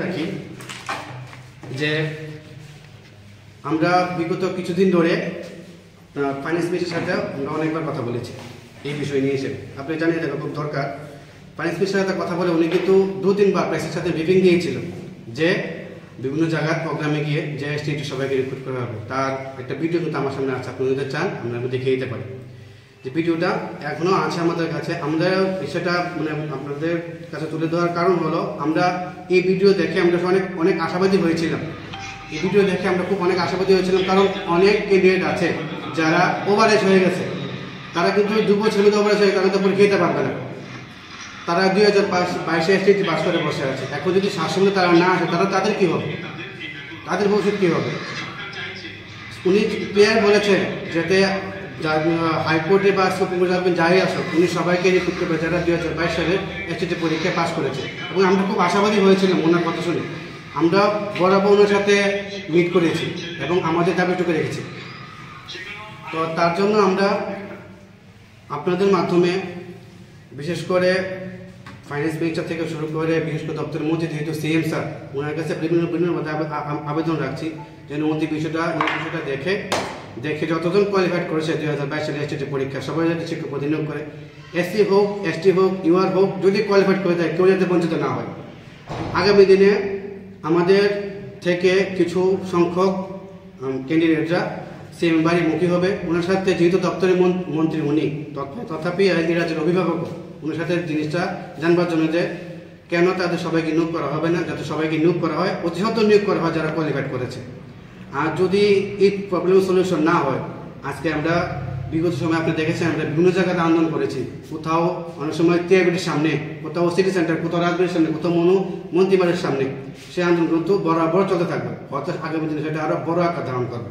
রাখি যে আমরা বিগত কিছুদিন ধরে ফাইন্যান্স মিনিস্টারের সাথে আমরা অনেকবার কথা বলেছি এই বিষয় নিয়ে এসে। আপনি জানিয়ে দেওয়া খুব দরকার। ফাইন্যান্স মিনিস্টারের সাথে কথা বলে উনি কিন্তু 2-3 বার প্রেসের সাথে ব্রিফিং দিয়েছিল যে বিভিন্ন জায়গার প্রোগ্রামে গিয়ে যে স্টেট সবাইকে রিক্রুট করা হবে। তার একটা ভিডিও কিন্তু আমার সামনে আছে, আপনি যদি চান আমরা দেখিয়ে দিতে পারি। যে ভিডিওটা এখনও আছে আমাদের কাছে। আমরা সেটা মানে আপনাদের কাছে তুলে দেওয়ার কারণ হলো আমরা এই ভিডিও দেখে আমরা অনেক আশাবাদী হয়েছিলাম। এই ভিডিও দেখে আমরা খুব অনেক আশাবাদী হয়েছিলাম, কারণ অনেক ক্যান্ডিডেট আছে যারা ওভারেজ হয়ে গেছে। তারা কিন্তু 2 বছর ওভারেজ হয়ে তারা তো পরীক্ষা দিতে পারবে না। তারা 2022 এসটিটি পাস করে বসে আছে। এখন যদি শাসনে তারা না আসে তাদের কী হবে, তাদের ভবিষ্যৎ কী হবে? উনি ক্লিয়ার বলেছেন যাতে হাইকোর্টে বা সুপ্রিম কোর্টে যাই আসুক উনি সবাইকে রিক্রুট করবে যারা 2022 সালে এসটিটি পরীক্ষায় পাস করেছে। এবং আমরা খুব আশাবাদী হয়েছিলাম ওনার কথা শুনে। আমরা বরাবর ওনার সাথে মিট করেছি এবং আমাদের দাবিটুকু রেখেছি। তো তার জন্য আমরা আপনাদের মাধ্যমে বিশেষ করে ফাইন্যান্স মিনিস্টার থেকে শুরু করে বিশেষ করে দপ্তরের মধ্যে যেহেতু সিএম স্যার ওনার কাছে বিভিন্ন আবেদন রাখছি যেন উনি বিষয়টা দেখে যতজন কোয়ালিফাইড করেছে 2022 সালে এসটিটি পরীক্ষা সবাই যাতে শিক্ষক নিয়োগ করে, এসসি হোক এসটি হোক ইউআর হোক, যদি কোয়ালিফাইড করে দেয় কেউ যাতে বঞ্চিত না হয়। আগামী দিনে আমাদের থেকে কিছু সংখ্যক ক্যান্ডিডেটরা সিএম বাড়িমুখী হবে। ওনার সাথে যেহেতু দপ্তরের মন্ত্রী উনি, তথাপি এই রাজ্যের অভিভাবক, ওনার সাথে জিনিসটা জানবার জন্য যে কেন তাদের সবাইকে নিয়োগ করা হবে না, যাতে সবাইকে নিয়োগ করা হয়, অতি সত্ত্বর নিয়োগ করা হয় যারা কোয়ালিফাইড করেছে। আর যদি এই প্রবলেমের সলিউশন না হয়, আজকে আমরা বিগত সময় আপনি দেখেছেন আমরা বিভিন্ন জায়গাতে আন্দোলন করেছি। কোথাও অনেক সময় টিআইবিটির সামনে, কোথাও সিটি সেন্টার, কোথাও রাজবাড়ির সামনে, কোথাও মন্ত্রীবাড়ির সামনে। সেই আন্দোলন কিন্তু বরাবর চলতে থাকবে, অর্থাৎ আগামী দিনে সেটা আরও বড় আকার ধারণ করবে।